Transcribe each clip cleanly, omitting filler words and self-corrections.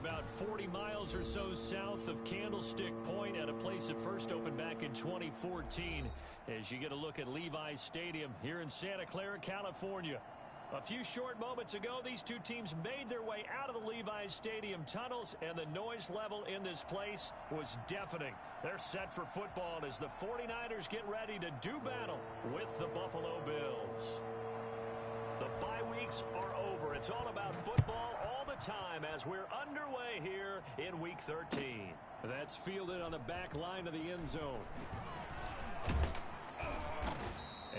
about 40 miles or so south of Candlestick Point at a place that first opened back in 2014 as you get a look at Levi's Stadium here in Santa Clara, California. A few short moments ago, these two teams made their way out of the Levi's Stadium tunnels, and the noise level in this place was deafening. They're set for football as the 49ers get ready to do battle with the Buffalo Bills. The bye weeks are over. It's all about football all the time as we're underway here in Week 13. That's fielded on the back line of the end zone.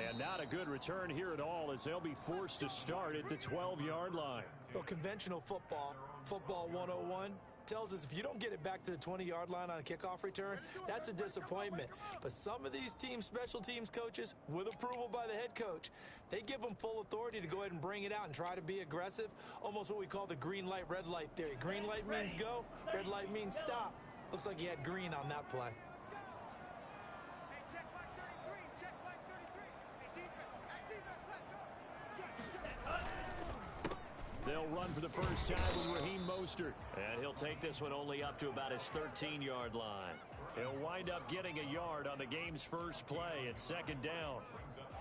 And not a good return here at all as they'll be forced to start at the 12-yard line. Well, conventional football 101, tells us if you don't get it back to the 20-yard line on a kickoff return, that's a disappointment. But some of these teams, special teams coaches, with approval by the head coach, they give them full authority to go ahead and bring it out and try to be aggressive, almost what we call the green light, red light theory. Green light means go, red light means stop. Looks like he had green on that play. They'll run for the first time with Raheem Mostert. And he'll take this one only up to about his 13-yard line. He'll wind up getting a yard on the game's first play at second down.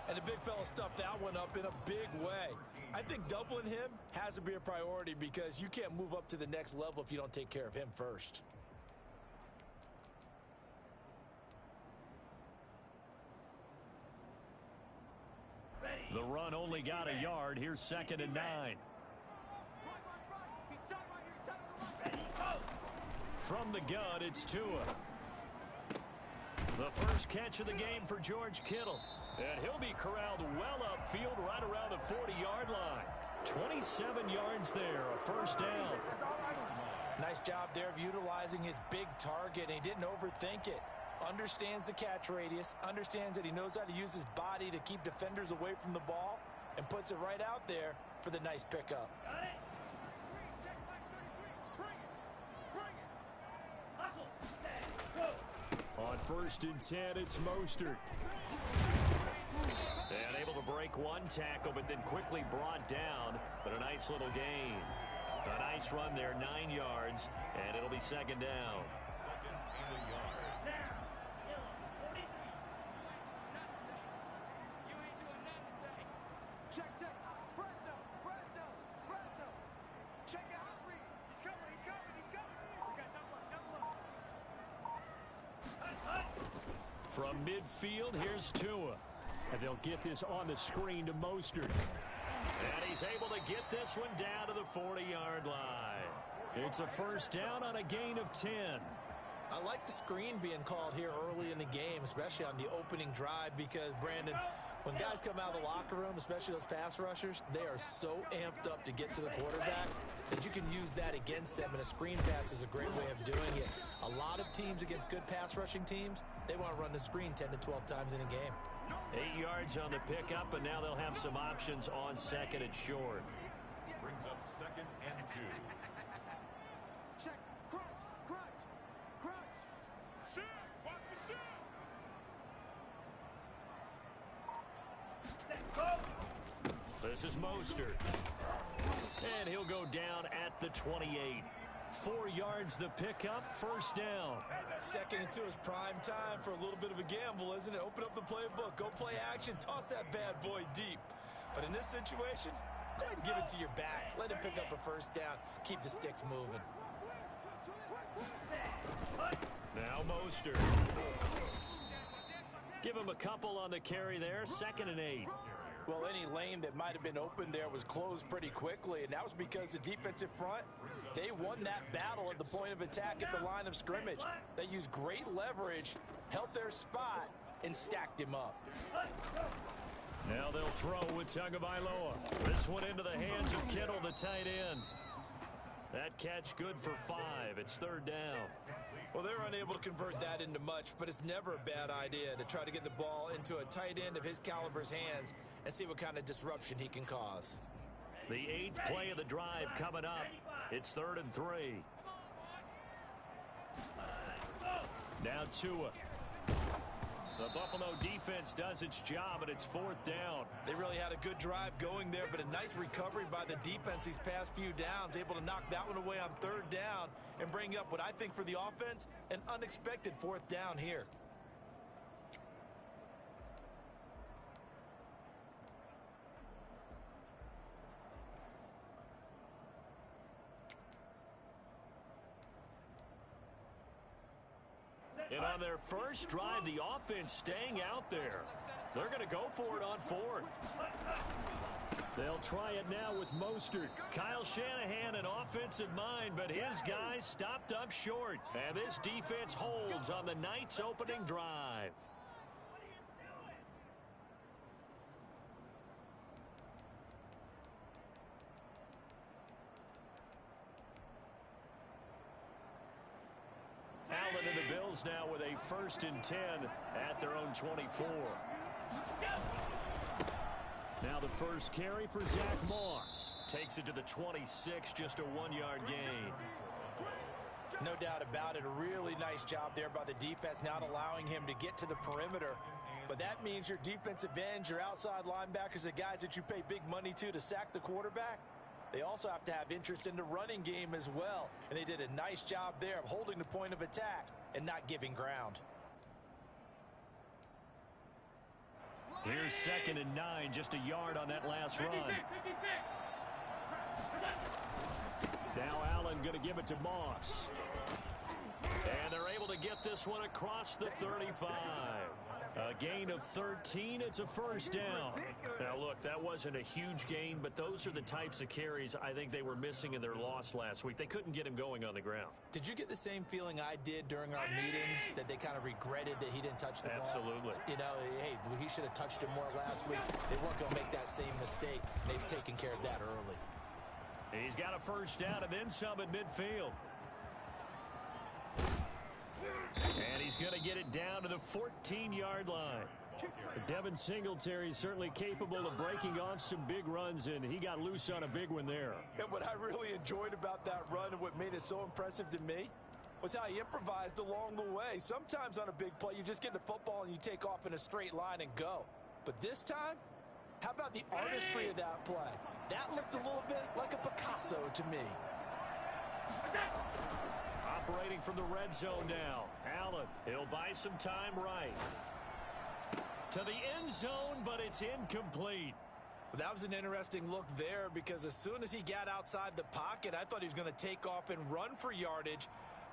And the big fella stuffed that one up in a big way. I think doubling him has to be a priority because you can't move up to the next level if you don't take care of him first. The run only got a yard. Here's second and 9. From the gun, it's Tua. The first catch of the game for George Kittle. And he'll be corralled well upfield right around the 40-yard line. 27 yards there, a first down. Nice job there of utilizing his big target. He didn't overthink it. Understands the catch radius, understands that he knows how to use his body to keep defenders away from the ball, and puts it right out there for the nice pickup. On first and 10, it's Mostert. And able to break one tackle, but then quickly brought down. But a nice little gain. A nice run there, 9 yards, and it'll be second down. From midfield, here's Tua. And they'll get this on the screen to Mostert. And he's able to get this one down to the 40-yard line. It's a first down on a gain of 10. I like the screen being called here early in the game, especially on the opening drive, because, Brandon, when guys come out of the locker room, especially those pass rushers, they are so amped up to get to the quarterback that you can use that against them, and a screen pass is a great way of doing it. A lot of teams against good pass rushing teams, they want to run the screen 10 to 12 times in a game. 8 yards on the pickup, and now they'll have some options on second and short. Brings up second and 2. Check, crunch, shoot, watch the shoot. This is Mostert. And he'll go down at the 28. 4 yards the pickup, first down. Second and 2 is prime time for a little bit of a gamble, isn't it? Open up the playbook, go play action, toss that bad boy deep. But in this situation, go ahead and give it to your back. Let him pick up a first down. Keep the sticks moving. Now Mostert. Give him a couple on the carry there, second and 8. Well, any lane that might have been open there was closed pretty quickly, and that was because the defensive front, they won that battle at the point of attack at the line of scrimmage. They used great leverage, held their spot, and stacked him up. Now they'll throw with Tagovailoa. This one into the hands of Kittle, the tight end. That catch good for 5. It's third down. Well, they're unable to convert that into much, but it's never a bad idea to try to get the ball into a tight end of his caliber's hands and see what kind of disruption he can cause. The 8th play of the drive coming up. It's third and 3. Now Tua. The Buffalo defense does its job, and it's 4th down. They really had a good drive going there, but a nice recovery by the defense these past few downs, able to knock that one away on 3rd down and bring up what I think for the offense, an unexpected 4th down here. And on their first drive, the offense staying out there. They're going to go for it on 4th. They'll try it now with Mostert. Kyle Shanahan, an offensive mind, but his guys stopped up short. And this defense holds on the night's opening drive. Allen and the Bills now with a 1st and 10 at their own 24. Now the first carry for Zach Moss. Takes it to the 26, just a 1-yard gain. No doubt about it. A really nice job there by the defense, not allowing him to get to the perimeter. But that means your defensive ends, your outside linebackers, the guys that you pay big money to sack the quarterback, they also have to have interest in the running game as well. And they did a nice job there of holding the point of attack and not giving ground. Here's 2nd and 9, just a yard on that last run. Now Allen going to give it to Moss. And they're able to get this one across the 35. A gain of 13. It's a 1st down. Now, look, that wasn't a huge gain, but those are the types of carries I think they were missing in their loss last week. They couldn't get him going on the ground. Did you get the same feeling I did during our meetings, that they kind of regretted that he didn't touch the ball? Absolutely. You know, hey, he should have touched it more last week. They weren't going to make that same mistake. They've taken care of that early. He's got a 1st down and then some at midfield. And he's going to get it down to the 14-yard line. Devin Singletary certainly capable of breaking off some big runs, and he got loose on a big one there. And what I really enjoyed about that run and what made it so impressive to me was how he improvised along the way. Sometimes on a big play, you just get the football and you take off in a straight line and go. But this time, how about the artistry of that play? That looked a little bit like a Picasso to me. Operating from the red zone now. Allen, he'll buy some time right. To the end zone, but it's incomplete. That was an interesting look there, because as soon as he got outside the pocket, I thought he was going to take off and run for yardage.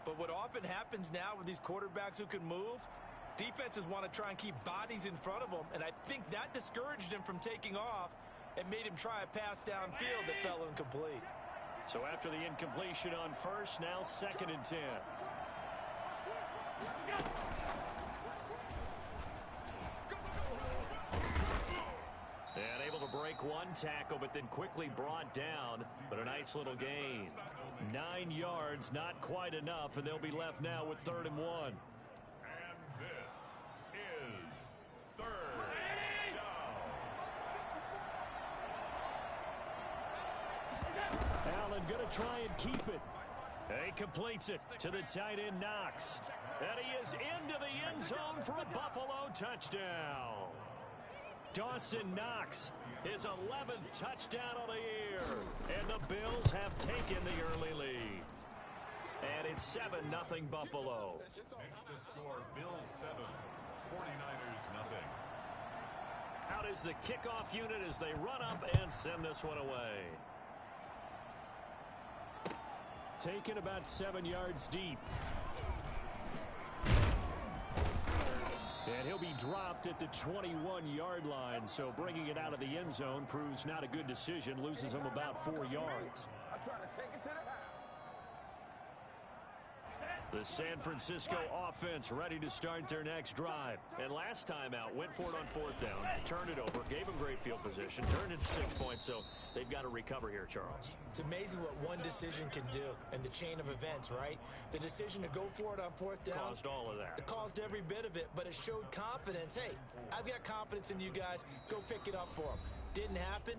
But what often happens now with these quarterbacks who can move, defenses want to try and keep bodies in front of them, and I think that discouraged him from taking off and made him try a pass downfield that fell incomplete. So after the incompletion on 1st, now 2nd and 10. And able to break one tackle, but then quickly brought down. But a nice little gain. 9 yards, not quite enough, and they'll be left now with 3rd and 1. And this is 3rd down. Allen going to try and keep it. He completes it to the tight end, Knox. And he is into the end zone for a Buffalo touchdown. Dawson Knox, his 11th touchdown of the year. And the Bills have taken the early lead. And it's 7-0 Buffalo. Next the score, Bills 7, 49ers nothing. Out is the kickoff unit as they run up and send this one away. Taken about 7 yards deep. And he'll be dropped at the 21-yard line, so bringing it out of the end zone proves not a good decision, loses him about 4 yards. The San Francisco offense ready to start their next drive. And last time out, went for it on 4th down, turned it over, gave them great field position, turned it to 6 points, so they've got to recover here, Charles. It's amazing what one decision can do in the chain of events, right? The decision to go for it on 4th down. Caused all of that. It caused every bit of it, but it showed confidence. Hey, I've got confidence in you guys. Go pick it up for them. Didn't happen.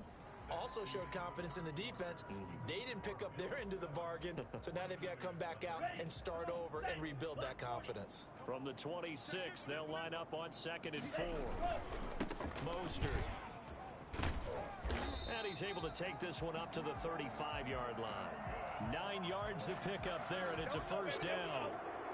also showed confidence in the defense. They didn't pick up their end of the bargain, so now they've got to come back out and start over and rebuild that confidence. From the 26, they'll line up on 2nd and 4. Mostert. And he's able to take this one up to the 35-yard line. 9 yards to pick up there, and it's a first down.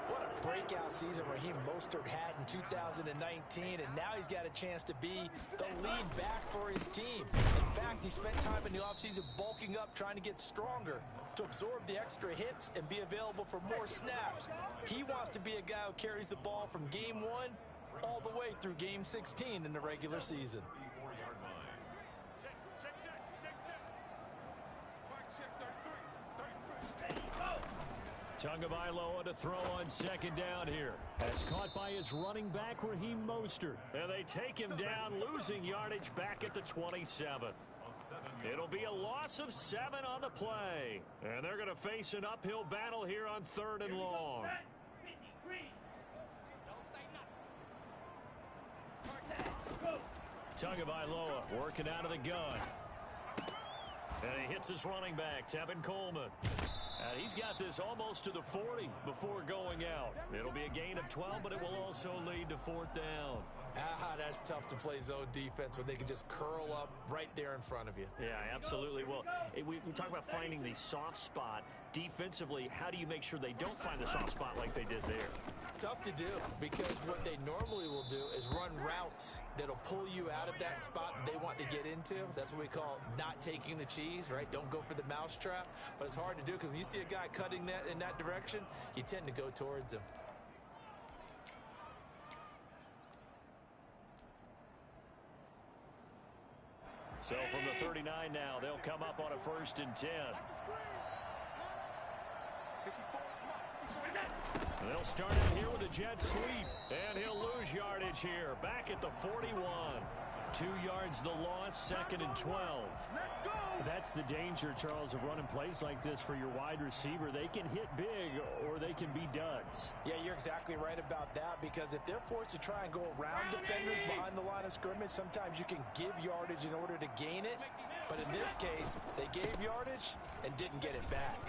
What a breakout season Raheem Mostert had in 2019, and now he's got a chance to be the lead back for his team. In fact, he spent time in the offseason bulking up, trying to get stronger to absorb the extra hits and be available for more snaps. He wants to be a guy who carries the ball from game 1 all the way through game 16 in the regular season. Tagovailoa to throw on 2nd down here. As caught by his running back, Raheem Mostert. And they take him down, losing yardage back at the 27. It'll be a loss of 7 on the play. And they're going to face an uphill battle here on 3rd and long. Tagovailoa working out of the gun. And he hits his running back, Tevin Coleman. And he's got this almost to the 40 before going out. It'll be a gain of 12, but it will also lead to 4th down. That's tough to play zone defense when they can just curl up right there in front of you. Yeah, absolutely. Well, we talk about finding the soft spot. Defensively, how do you make sure they don't find the soft spot like they did there? Tough to do, because what they normally will do is run routes that'll pull you out of that spot that they want to get into. That's what we call not taking the cheese, right? Don't go for the mousetrap. But it's hard to do because when you see a guy cutting that in that direction, you tend to go towards him. So from the 39 now, they'll come up on a 1st and 10. They'll start out here with a jet sweep, and he'll lose yardage here. Back at the 41. 2 yards the loss, 2nd and 12. That's the danger, Charles, of running plays like this for your wide receiver. They can hit big or they can be duds. Yeah, you're exactly right about that, because if they're forced to try and go around defenders behind the line of scrimmage, sometimes you can give yardage in order to gain it. But in this case, they gave yardage and didn't get it back.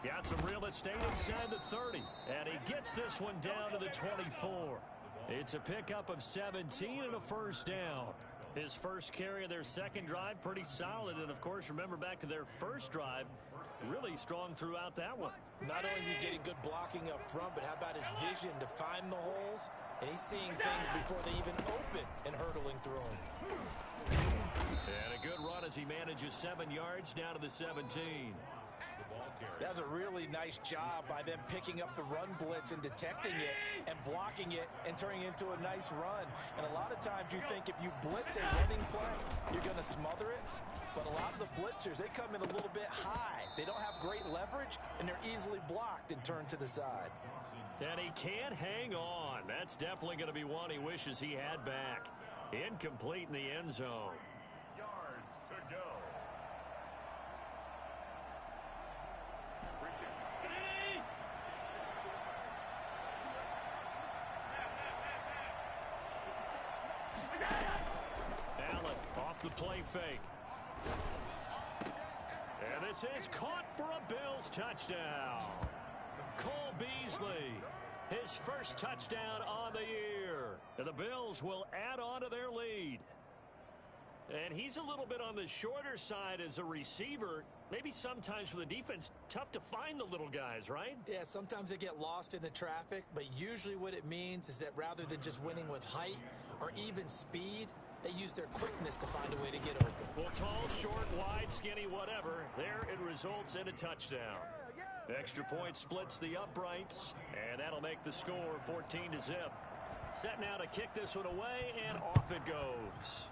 Got some real estate inside the 30, and he gets this one down to the 24. It's a pickup of 17 and a first down. His first carry of their 2nd drive, pretty solid. And, of course, remember back to their first drive, really strong throughout that one. Not only is he getting good blocking up front, but how about his vision to find the holes? And he's seeing things before they even open and hurtling through them. And a good run as he manages 7 yards down to the 17. That's a really nice job by them picking up the run blitz and detecting it and blocking it and turning it into a nice run. And a lot of times you think if you blitz a running play, you're going to smother it. But a lot of the blitzers, they come in a little bit high. They don't have great leverage, and they're easily blocked and turned to the side. And he can't hang on. That's definitely going to be one he wishes he had back. Incomplete in the end zone. Yards to go. Allen off the play fake. And this is caught for a Bills touchdown. Cole Beasley, his first touchdown on the year. And the Bills will add on to their lead. And he's a little bit on the shorter side as a receiver. Maybe sometimes for the defense, tough to find the little guys, right? Yeah, sometimes they get lost in the traffic, but usually what it means is that rather than just winning with height or even speed, they use their quickness to find a way to get open. Well, tall, short, wide, skinny, whatever. There it results in a touchdown. Extra point splits the uprights, and that'll make the score 14-0. Set now to kick this one away, and off it goes.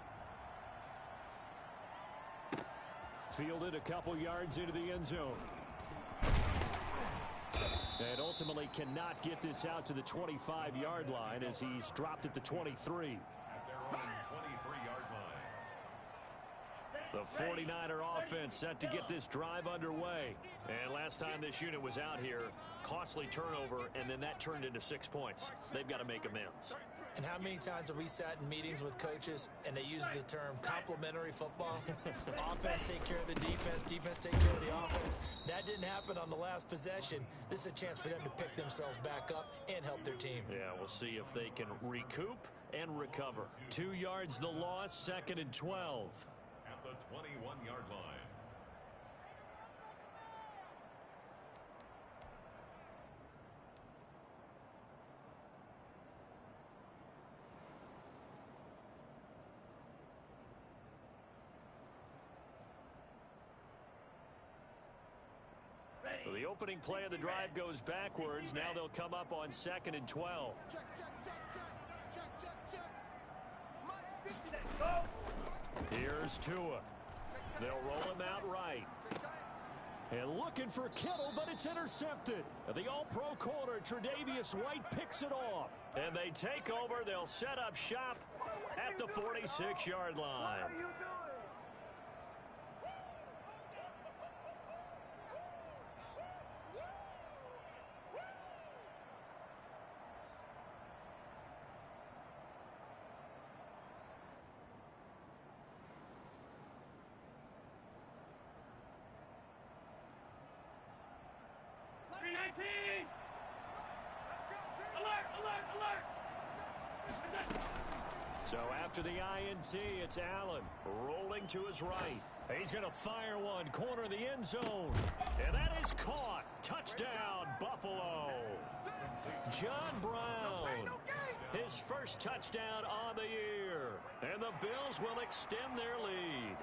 Fielded a couple yards into the end zone. And ultimately cannot get this out to the 25-yard line as he's dropped at the 23. At their own 23-yard line. The 49er offense set to get this drive underway. And last time this unit was out here, costly turnover, and then that turned into 6 points. They've got to make amends. And how many times have we sat in meetings with coaches and they use the term complementary football? Offense take care of the defense, defense take care of the offense. That didn't happen on the last possession. This is a chance for them to pick themselves back up and help their team. Yeah, we'll see if they can recoup and recover. 2 yards the loss, 2nd and 12. At the 21-yard line. So the opening play of the drive goes backwards. Now they'll come up on 2nd and 12. Here's Tua. They'll roll him out right. And looking for Kittle, but it's intercepted. The all-pro corner, Tre'Davious White, picks it off. And they take over. They'll set up shop at the 46-yard line. So after the INT, it's Allen rolling to his right. He's going to fire one, corner of the end zone. And that is caught. Touchdown, Buffalo. John Brown, his first touchdown on the year. And the Bills will extend their lead.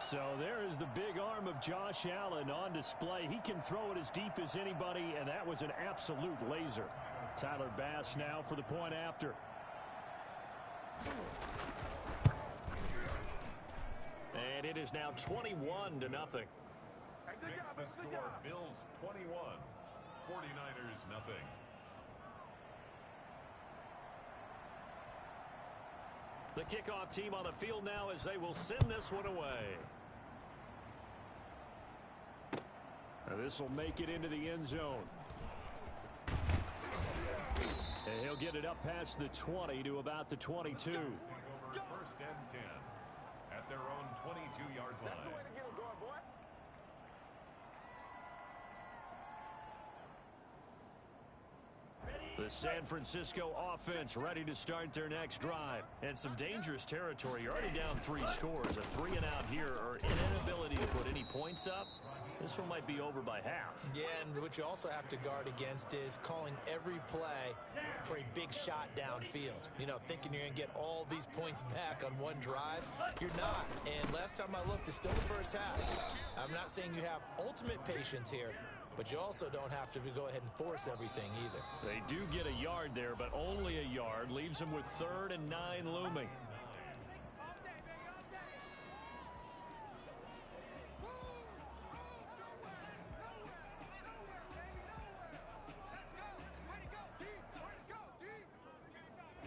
So there is the big arm of Josh Allen on display. He can throw it as deep as anybody, and that was an absolute laser. Tyler Bass now for the point after. And it is now 21-0. Next the score, Bills 21, 49ers nothing. The kickoff team on the field now as they will send this one away. And this will make it into the end zone. And he'll get it up past the 20 to about the 22. Take over 1st and 10 at their own 22-yard line. The San Francisco offense ready to start their next drive. And some dangerous territory. You're already down 3 scores. A 3-and-out here, or an inability to put any points up. This one might be over by half. Yeah, and what you also have to guard against is calling every play for a big shot downfield. You know, thinking you're going to get all these points back on one drive. You're not. And last time I looked, it's still the first half. I'm not saying you have ultimate patience here, but you also don't have to go ahead and force everything either. They do get a yard there, but only a yard. Leaves them with 3rd and 9 looming.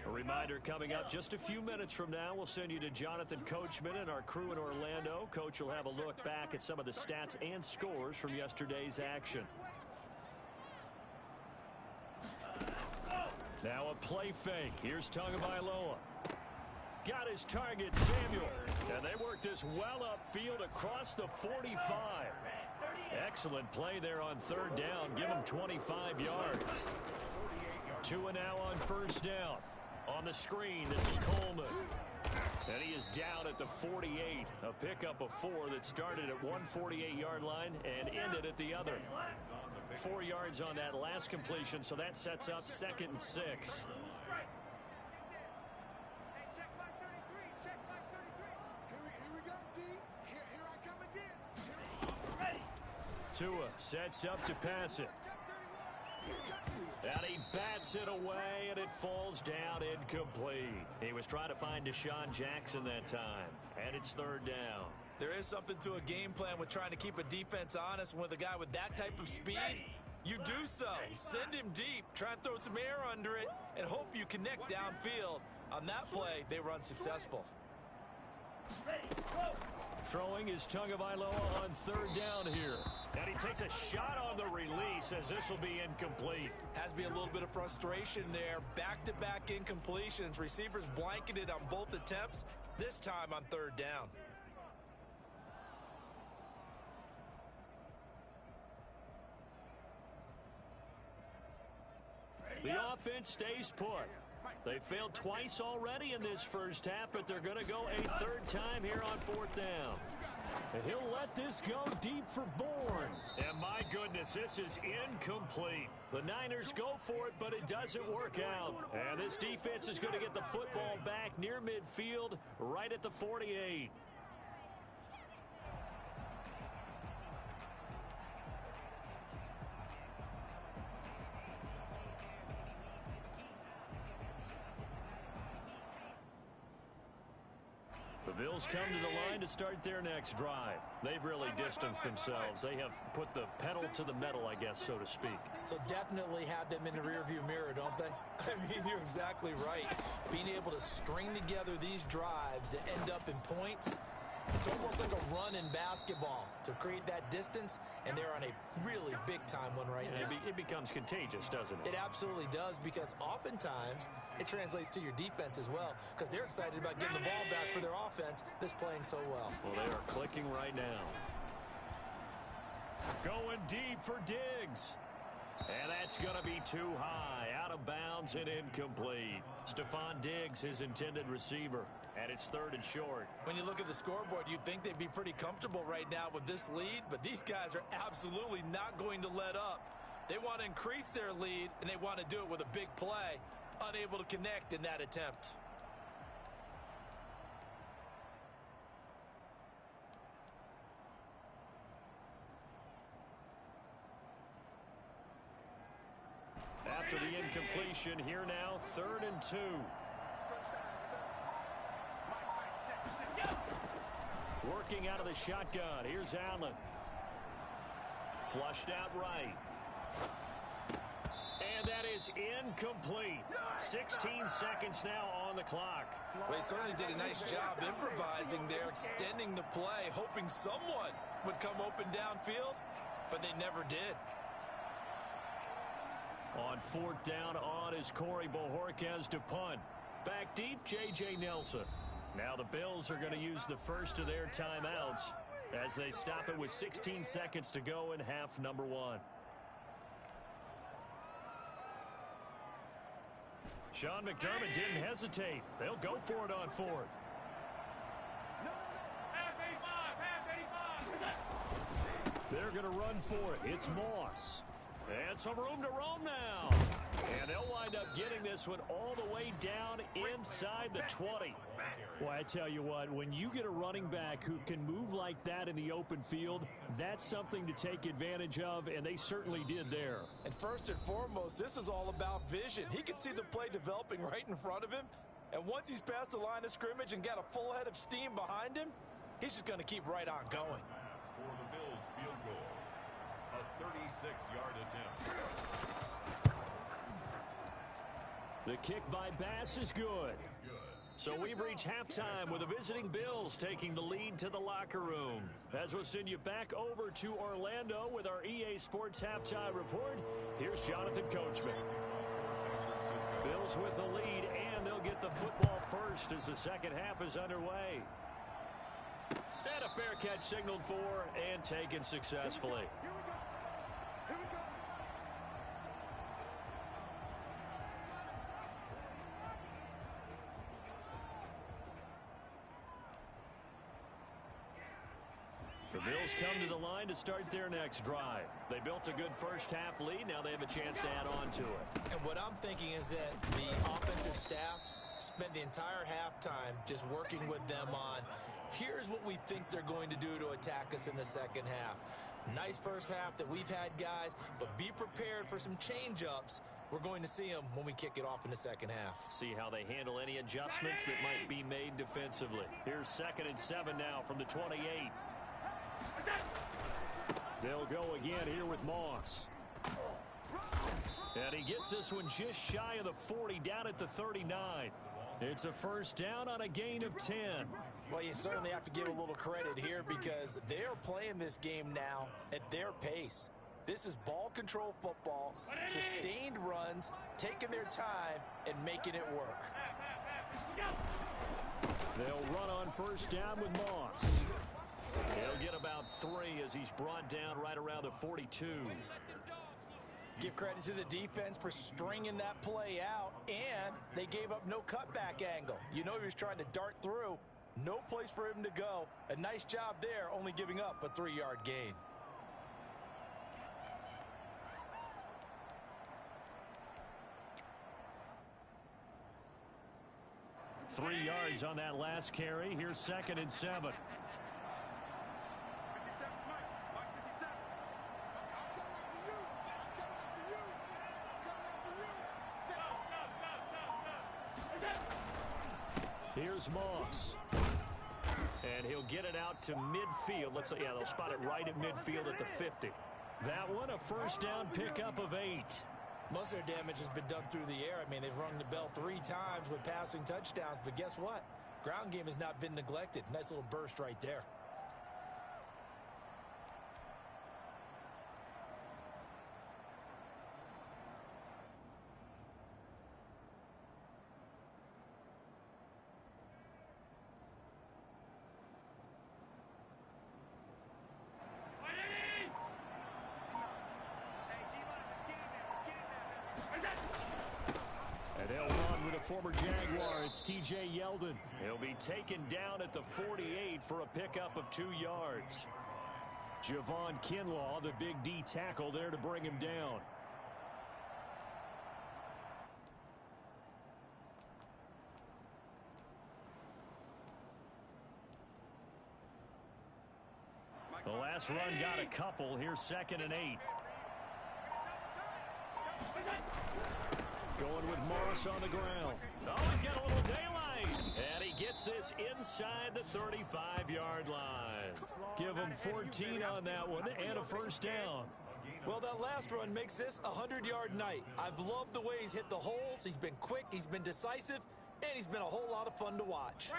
A reminder coming up just a few minutes from now. We'll send you to Jonathan Coachman and our crew in Orlando. Coach will have a look back at some of the stats and scores from yesterday's action. Now a play fake. Here's Tagovailoa. Got his target, Samuel. And they work this well upfield across the 45. Excellent play there on 3rd down. Give him 25 yards. Tua now on 1st down. On the screen, this is Coleman. And he is down at the 48. A pickup of 4 that started at one 48-yard line and ended at the other. 4 yards on that last completion, so that sets up 2nd and 6. Tua sets up to pass it. And he bats it away, and it falls down incomplete. He was trying to find Deshaun Jackson that time, and it's 3rd down. There is something to a game plan with trying to keep a defense honest. With a guy with that type of speed, you do so. Send him deep, try and throw some air under it, and hope you connect downfield. On that play, they were unsuccessful. Throwing is Tagovailoa on 3rd down here. And he takes a shot on the release as this will be incomplete. Has to be a little bit of frustration there. Back-to-back incompletions. Receivers blanketed on both attempts, this time on third down. The offense stays put. They failed twice already in this first half, but they're going to go a third time here on fourth down. And he'll let this go deep for Bourne. And my goodness, this is incomplete. The Niners go for it, but it doesn't work out. And this defense is going to get the football back near midfield, right at the 48. The Bills come to the line to start their next drive. They've really distanced themselves. They have put the pedal to the metal, I guess, so to speak. So definitely have them in the rearview mirror, don't they? I mean, you're exactly right. Being able to string together these drives that end up in points, it's almost like a run in basketball to create that distance, and they're on a really big-time one right now. It becomes contagious, doesn't it? It absolutely does, because oftentimes it translates to your defense as well, because they're excited about getting the ball back for their offense that's playing so well. Well, they are clicking right now. Going deep for Diggs. And that's going to be too high. Out of bounds and incomplete. Stephon Diggs, his intended receiver. And it's third and short. When you look at the scoreboard, you'd think they'd be pretty comfortable right now with this lead, but these guys are absolutely not going to let up. They want to increase their lead, and they want to do it with a big play. Unable to connect in that attempt. After the incompletion, here now, 3rd and 2. Working out of the shotgun. Here's Allen. Flushed out right. And that is incomplete. 16 seconds now on the clock. Well, he certainly did a nice job improvising there, extending the play, hoping someone would come open downfield, but they never did. On 4th down on is Corey Bojorquez to punt. Back deep, J.J. Nelson. Now the Bills are going to use the first of their timeouts as they stop it with 16 seconds to go in half number 1. Sean McDermott didn't hesitate. They'll go for it on 4th. They're going to run for it. It's Moss. And some room to roam now. And they'll wind up getting this one all the way down inside the 20. Well, I tell you what, when you get a running back who can move like that in the open field, that's something to take advantage of, and they certainly did there. And first and foremost, this is all about vision. He can see the play developing right in front of him, and once he's past the line of scrimmage and got a full head of steam behind him, he's just going to keep right on going. For the Bills field goal, a 36-yard attempt. The kick by Bass is good. So we've reached halftime with the visiting Bills taking the lead to the locker room. As we'll send you back over to Orlando with our EA Sports Halftime Report, here's Jonathan Coachman. Bills with the lead, and they'll get the football first as the second half is underway. And a fair catch signaled for and taken successfully. The Bills come to the line to start their next drive. They built a good first half lead. Now they have a chance to add on to it. And what I'm thinking is that the offensive staff spent the entire halftime just working with them on, here's what we think they're going to do to attack us in the second half. Nice first half that we've had, guys, but be prepared for some change-ups. We're going to see them when we kick it off in the second half. See how they handle any adjustments that might be made defensively. Here's 2nd and 7 now from the 28. They'll go again here with Moss. And he gets this one just shy of the 40, down at the 39. It's a first down on a gain of 10. Well, you certainly have to give a little credit here because they're playing this game now at their pace. This is ball control football, sustained runs, taking their time, and making it work. They'll run on first down with Moss. He'll get about 3 as he's brought down right around the 42. Give credit to the defense for stringing that play out, and they gave up no cutback angle. You know he was trying to dart through. No place for him to go. A nice job there, only giving up a 3-yard gain. Three yards on that last carry. Here's 2nd and 7. Here's Moss. And he'll get it out to midfield. Let's say, yeah, they'll spot it right at midfield at the 50. That one, a first down pickup of 8. Most of their damage has been done through the air. I mean, they've rung the bell 3 times with passing touchdowns, but guess what? Ground game has not been neglected. Nice little burst right there. And they'll run with a former Jaguar. It's T.J. Yeldon. He'll be taken down at the 48 for a pickup of 2 yards. Javon Kinlaw, the big D tackle there to bring him down. The last run got a couple. Here's 2nd and 8. Going with Moss on the ground. Oh, he's got a little daylight. And he gets this inside the 35-yard line. Give him 14 on that one and a first down. Well, that last run makes this a 100-yard night. I've loved the way he's hit the holes. He's been quick, he's been decisive, and he's been a whole lot of fun to watch.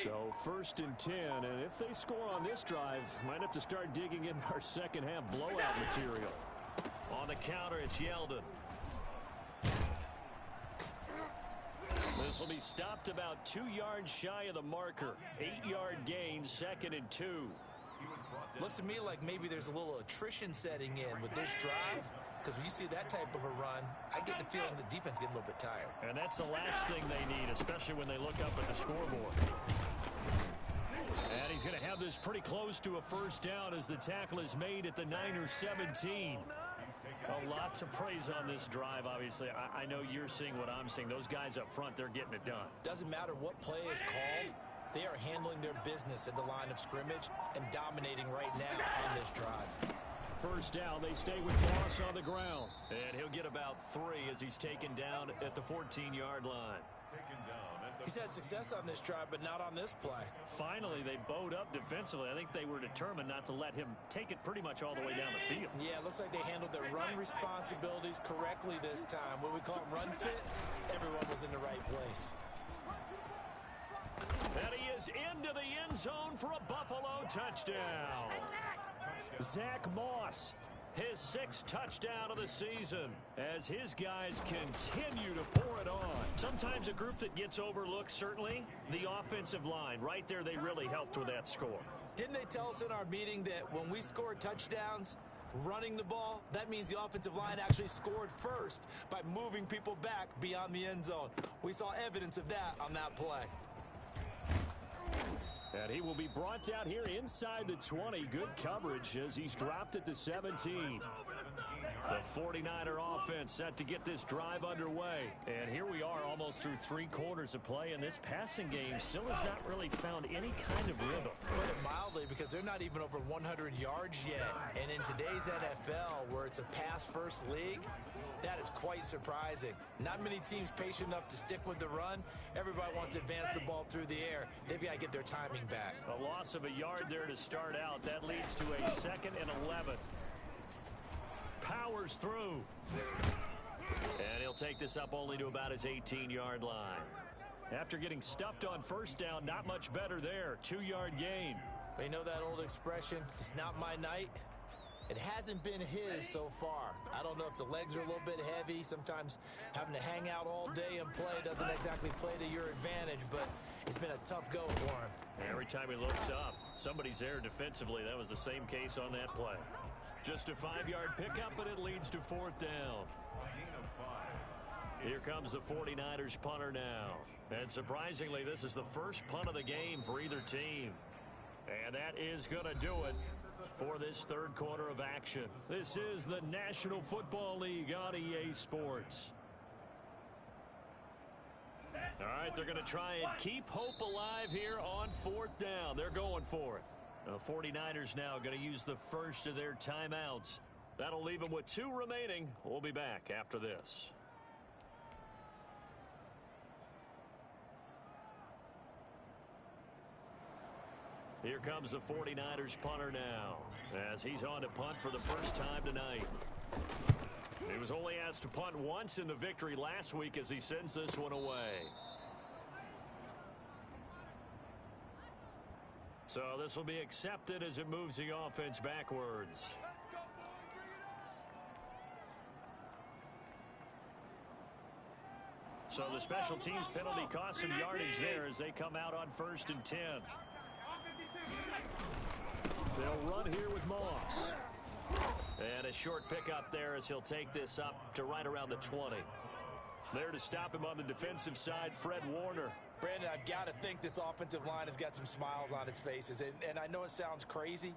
So 1st and 10, and if they score on this drive, might have to start digging in our second half blowout material. On the counter, it's Yeldon. This will be stopped about 2 yards shy of the marker. 8-yard gain, 2nd and 2. Looks to me like maybe there's a little attrition setting in with this drive, because when you see that type of a run, I get the feeling the defense getting a little bit tired. And that's the last thing they need, especially when they look up at the scoreboard. And he's going to have this pretty close to a first down as the tackle is made at the Niners 17. A lot to praise on this drive, obviously. I know you're seeing what I'm seeing. Those guys up front, they're getting it done. Doesn't matter what play is called. They are handling their business at the line of scrimmage and dominating right now on this drive. First down, they stay with Moss on the ground. And he'll get about 3 as he's taken down at the 14-yard line. He's had success on this drive, but not on this play. Finally, they bowed up defensively. I think they were determined not to let him take it pretty much all the way down the field. Yeah, it looks like they handled their run responsibilities correctly this time. What we call them run fits, everyone was in the right place. And he is into the end zone for a Buffalo touchdown. Zach Moss, his 6th touchdown of the season, as his guys continue to pour it on. Sometimes a group that gets overlooked, certainly, the offensive line. Right there, they really helped with that score. Didn't they tell us in our meeting that when we score touchdowns, running the ball, that means the offensive line actually scored first by moving people back beyond the end zone? We saw evidence of that on that play. And he will be brought down here inside the 20. Good coverage as he's dropped at the 17. The 49er offense set to get this drive underway. And here we are almost through 3 quarters of play, and this passing game still has not really found any kind of rhythm. Put it mildly, because they're not even over 100 yards yet. And in today's NFL, where it's a pass-first league, that is quite surprising. Not many teams patient enough to stick with the run. Everybody wants to advance the ball through the air. They've got to get their timing back. A loss of a yard there to start out. That leads to a 2nd and 11. Powers through. And he'll take this up only to about his 18-yard line. After getting stuffed on first down, not much better there. 2-yard gain. You know that old expression, it's not my night? It hasn't been his so far. I don't know if the legs are a little bit heavy. Sometimes having to hang out all day and play doesn't exactly play to your advantage, but it's been a tough go for him. Every time he looks up, somebody's there defensively. That was the same case on that play. Just a 5-yard pickup, and it leads to 4th down. Here comes the 49ers punter now. And surprisingly, this is the first punt of the game for either team. And that is going to do it for this third quarter of action. This is the National Football League on EA Sports. All right, they're going to try and keep hope alive here on 4th down. They're going for it. The 49ers now going to use the first of their timeouts. That'll leave them with 2 remaining. We'll be back after this. Here comes the 49ers punter now, as he's on to punt for the first time tonight. He was only asked to punt once in the victory last week as he sends this one away. So this will be accepted as it moves the offense backwards. So the special teams penalty cost some yardage there as they come out on 1st and 10. They'll run here with Moss. And a short pickup there as he'll take this up to right around the 20. There to stop him on the defensive side, Fred Warner. Brandon, I've got to think this offensive line has got some smiles on its faces. And I know it sounds crazy,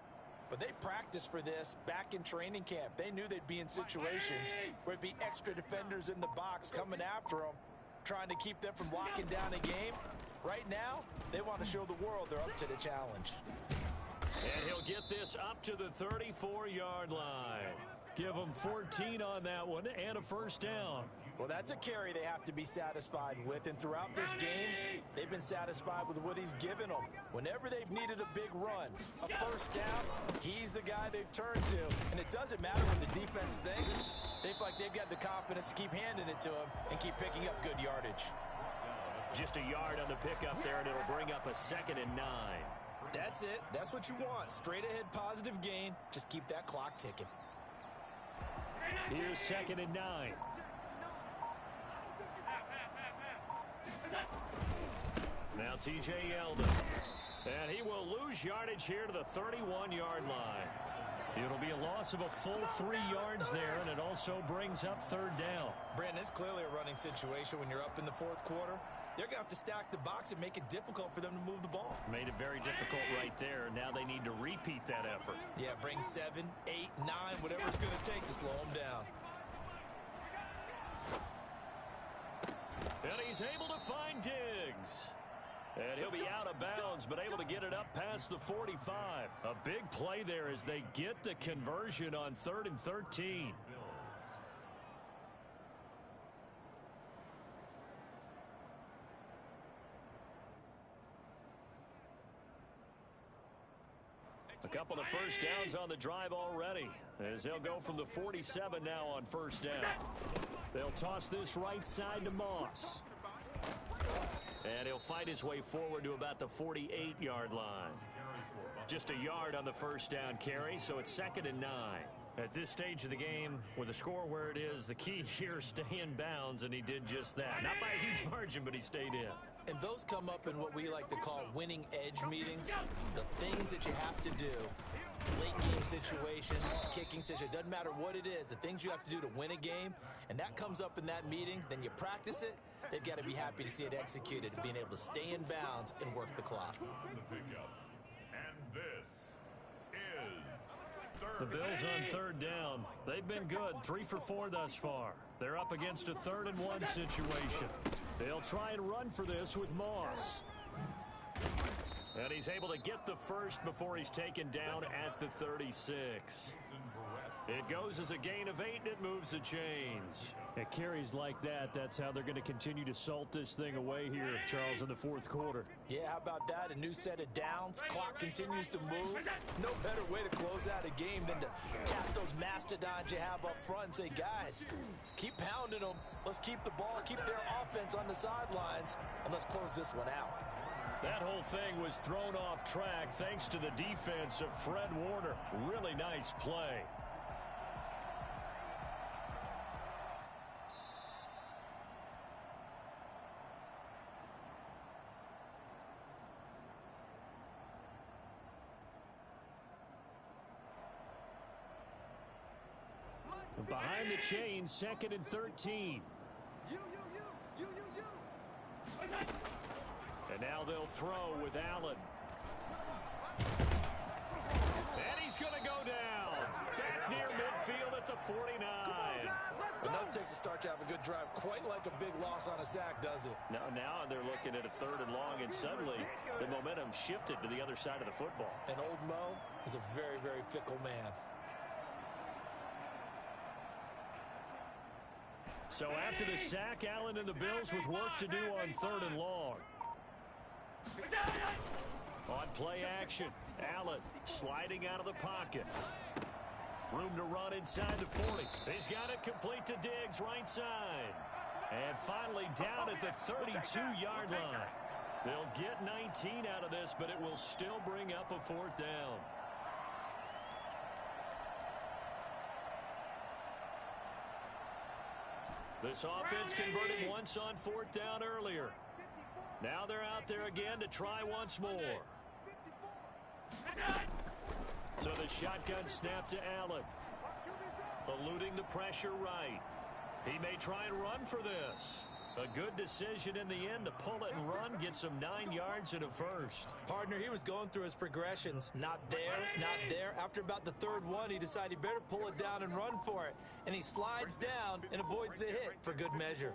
but they practiced for this back in training camp. They knew they'd be in situations where it'd be extra defenders in the box coming after them, trying to keep them from locking down a game. Right now, they want to show the world they're up to the challenge. And he'll get this up to the 34-yard line. Give them 14 on that one and a first down. Well, that's a carry they have to be satisfied with. And throughout this game, they've been satisfied with what he's given them. Whenever they've needed a big run, a first down, he's the guy they've turned to. And it doesn't matter what the defense thinks. They feel like they've got the confidence to keep handing it to him and keep picking up good yardage. Just a yard on the pickup there, and it'll bring up a 2nd and 9. That's it. That's what you want. Straight ahead positive gain. Just keep that clock ticking. Here's 2nd and 9. Now T.J. Yeldon. And he will lose yardage here to the 31-yard line. It'll be a loss of a full 3 yards there, and it also brings up 3rd down. Brandon, it's clearly a running situation when you're up in the 4th quarter. They're going to have to stack the box and make it difficult for them to move the ball. Made it very difficult right there. Now they need to repeat that effort. Yeah, bring 7, 8, 9, whatever it's going to take to slow them down. And he's able to find Diggs. And he'll be out of bounds, but able to get it up past the 45. A big play there as they get the conversion on 3rd and 13. A couple of first downs on the drive already, as they'll go from the 47 now on 1st down. They'll toss this right side to Moss. And he'll fight his way forward to about the 48-yard line. Just a yard on the first down carry, so it's 2nd and 9. At this stage of the game, with the score where it is, the key here, stay in bounds, and he did just that. Not by a huge margin, but he stayed in. And those come up in what we like to call winning edge meetings. The things that you have to do, late game situations, kicking situations, doesn't matter what it is, the things you have to do to win a game, and that comes up in that meeting, then you practice it. They've got to be happy to see it executed, being able to stay in bounds and work the clock. And this is the Bills on 3rd down. They've been good, 3 for 4 thus far. They're up against a 3rd and 1 situation. They'll try and run for this with Moss. And he's able to get the first before he's taken down at the 36. It goes as a gain of 8, and it moves the chains. It carries like that. That's how they're going to continue to salt this thing away here, Charles, in the fourth quarter. Yeah, how about that? A new set of downs. Clock continues to move. No better way to close out a game than to tap those mastodons you have up front and say, guys, keep pounding them. Let's keep the ball, keep their offense on the sidelines, and let's close this one out. That whole thing was thrown off track thanks to the defense of Fred Warner. Really nice play. Behind the chains, 2nd and 13. And now they'll throw with Allen. And he's going to go down. Back near midfield at the 49. Enough takes to start to have a good drive. Quite like a big loss on a sack, does it? Now they're looking at a 3rd and long, and suddenly the momentum shifted to the other side of the football. And old Mo is a very, very fickle man. So after the sack, Allen and the Bills with work to do on 3rd and long. On play action, Allen sliding out of the pocket. Room to run inside the 40. He's got it complete to Diggs, right side. And finally down at the 32-yard line. They'll get 19 out of this, but it will still bring up a 4th down. This offense converted once on 4th down earlier. Now they're out there again to try once more. So the shotgun snap to Allen. Eluding the pressure right. He may try and run for this. A good decision in the end to pull it and run, gets him 9 yards and a 1st. Partner, he was going through his progressions. Not there, not there. After about the 3rd one, he decided he better pull it down and run for it. And he slides down and avoids the hit for good measure.